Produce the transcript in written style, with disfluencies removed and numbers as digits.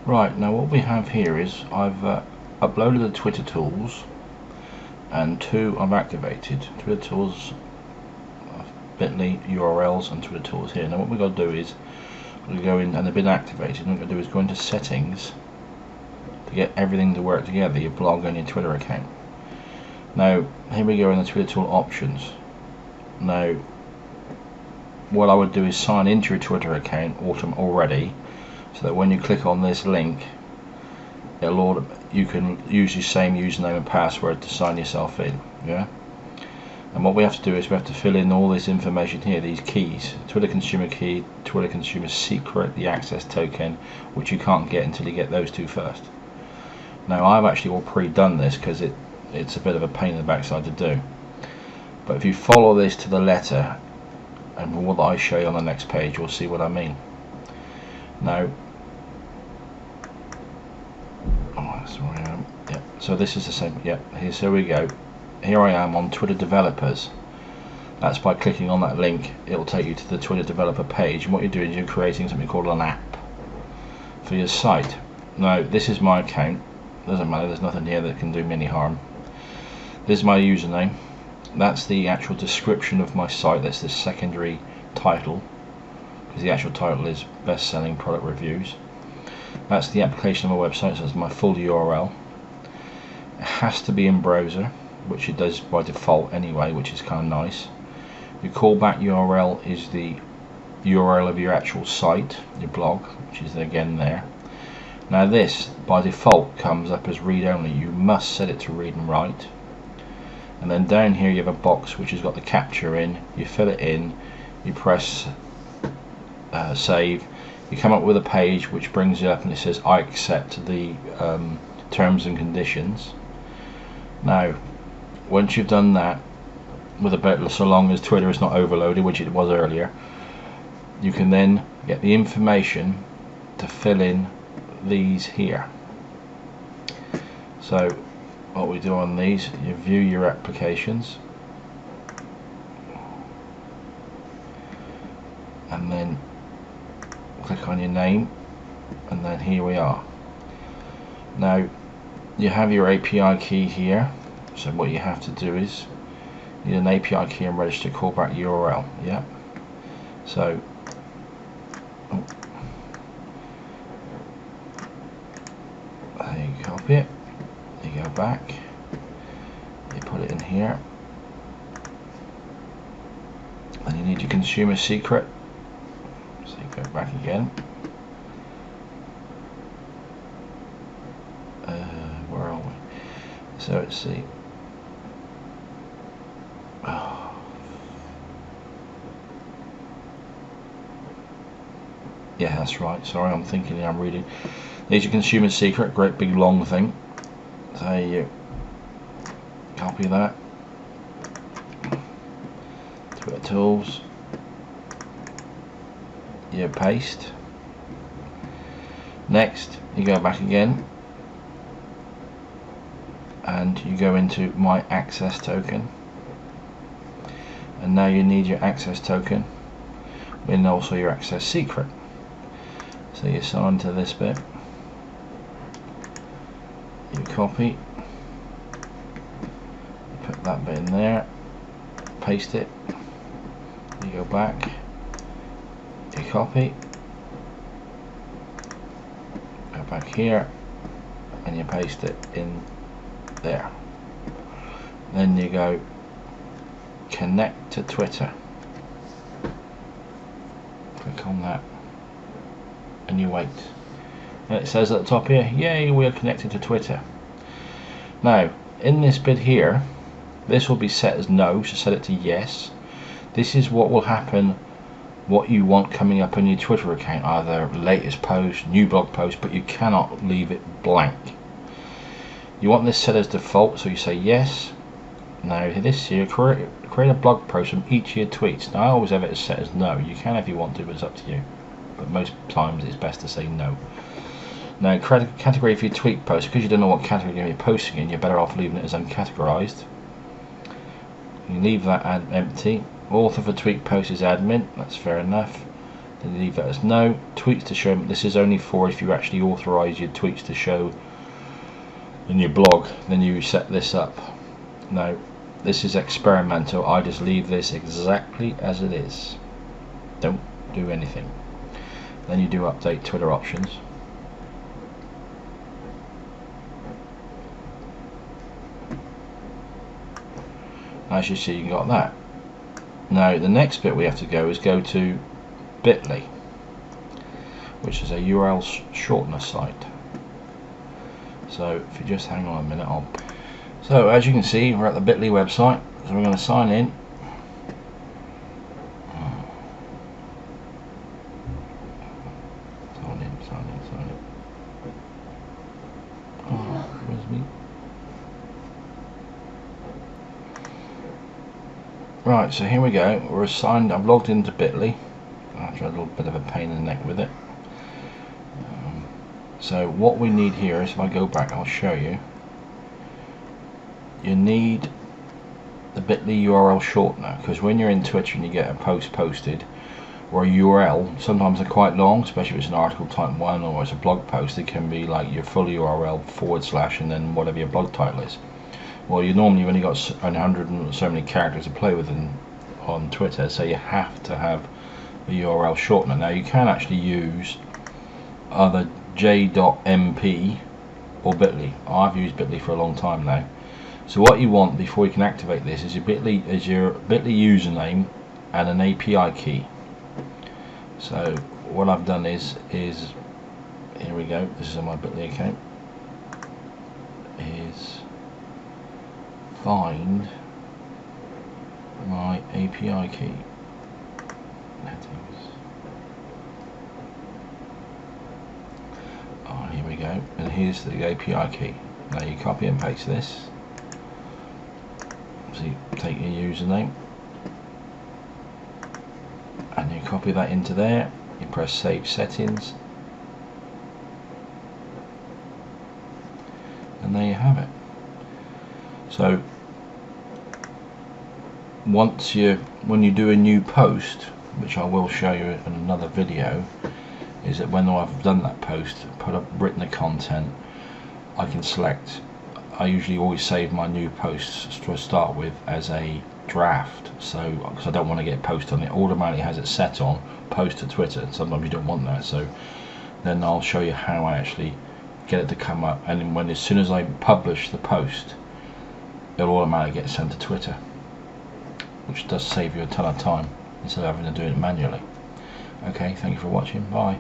Right, now what we have here is I've uploaded the Twitter tools, and two I've activated. Twitter tools, bit.ly URLs, and Twitter tools here. Now what we've got to do is we go in, and they've been activated, and what we're going to do is go into settings to get everything to work together, your blog and your Twitter account. Now here we go in the Twitter tool options. Now what I would do is sign into your Twitter account already, so that when you click on this link, you can use your same username and password to sign yourself in. Yeah. And what we have to do is we have to fill in all this information here, these keys: Twitter consumer key, Twitter consumer secret, the access token, which you can't get until you get those two first. Now I've actually all pre-done this because it's a bit of a pain in the backside to do. But if you follow this to the letter, and what I show you on the next page, you'll see what I mean. Now, that's where I am. Yeah. So this is the same. Yeah. Here we go. Here I am on Twitter developers. That's by clicking on that link. It will take you to the Twitter developer page. And what you're doing is you're creating something called an app for your site. Now, this is my account. Doesn't matter. There's nothing here that can do me any harm. This is my username. That's the actual description of my site. That's the secondary title, because the actual title is best-selling product reviews. That's the application of my website, so that's my full URL. It has to be in browser, which it does by default anyway, which is kind of nice. Your callback URL is the URL of your actual site, your blog, which is again there. Now this by default comes up as read only. You must set it to read and write. And then down here you have a box which has got the capture in. You fill it in, you press save, you come up with a page which brings you up and it says I accept the terms and conditions. Now once you've done that, with a bit, so long as Twitter is not overloaded, which it was earlier, you can then get the information to fill in these here. So what we do on these, you view your applications, and then click on your name, and then here we are. Now you have your API key here, so what you have to do is you need an API key and register callback URL. Yeah. So there you copy it, you go back, you put it in here, and you need your consumer secret, so you go back again. Where are we? So let's see. Yeah, that's right. Sorry, I'm thinking, I'm reading. There's your consumer secret, great big long thing. So you copy that. Twitter tools. You paste. Next, you go back again, and you go into my access token. And now you need your access token, and also your access secret. So you sign to this bit, you copy, you put that bit in there, paste it, you go back, you copy, go back here, and you paste it in there. Then you go connect to Twitter, click on that, and you wait, and it says at the top here, yay, we are connected to Twitter. Now in this bit here, this will be set as no, so set it to yes. This is what will happen, what you want coming up on your Twitter account, either latest post, new blog post, but you cannot leave it blank. You want this set as default, so you say yes. Now this here, create a blog post from each of your tweets. Now I always have it as set as no. You can if you want to, but it's up to you. But most times it's best to say no. Now category for your tweet post, because you don't know what category you're posting in, you're better off leaving it as uncategorized. You leave that empty. Author for tweet post is admin, that's fair enough. then you leave that as no. Tweets to show, this is only for if you actually authorize your tweets to show in your blog, then you set this up. No, this is experimental. I just leave this exactly as it is, don't do anything. Then you do update Twitter options. As you see, you got that. Now the next bit we have to go is go to bit.ly, which is a URL shortener site. So if you just hang on a minute, so as you can see, we're at the bit.ly website, so we're going to sign in. Sign in. Oh, where's me? Right, so here we go. We're assigned. I've logged into bit.ly. After a little bit of a pain in the neck with it. So what we need here is, if I go back, I'll show you. You need the bit.ly URL shortener, because when you're in Twitter and you get a post posted or a URL, sometimes they're quite long, especially if it's an article type 1 or it's a blog post. It can be like your full URL / and then whatever your blog title is. Well, you normally only got 100 and so many characters to play with on Twitter, so you have to have a URL shortener. Now you can actually use either j.mp or bit.ly. I've used bit.ly for a long time now. So what you want before you can activate this is your bit.ly username and an API key. So what I've done is here we go. This is on my bit.ly account. Is find my API key. Oh, here we go, and here's the API key. Now you copy and paste this. So you take your username and you copy that into there. You press Save Settings, and there you have it. So when you do a new post, which I will show you in another video, is that when I've done that post, written the content, I can select. I usually always save my new posts to start with as a draft, so because I don't want to get post on it, automatically has it set on post to Twitter. Sometimes you don't want that, so then I'll show you how I actually get it to come up, and then as soon as I publish the post, it'll automatically get sent to Twitter, which does save you a ton of time instead of having to do it manually. Okay, thank you for watching. Bye.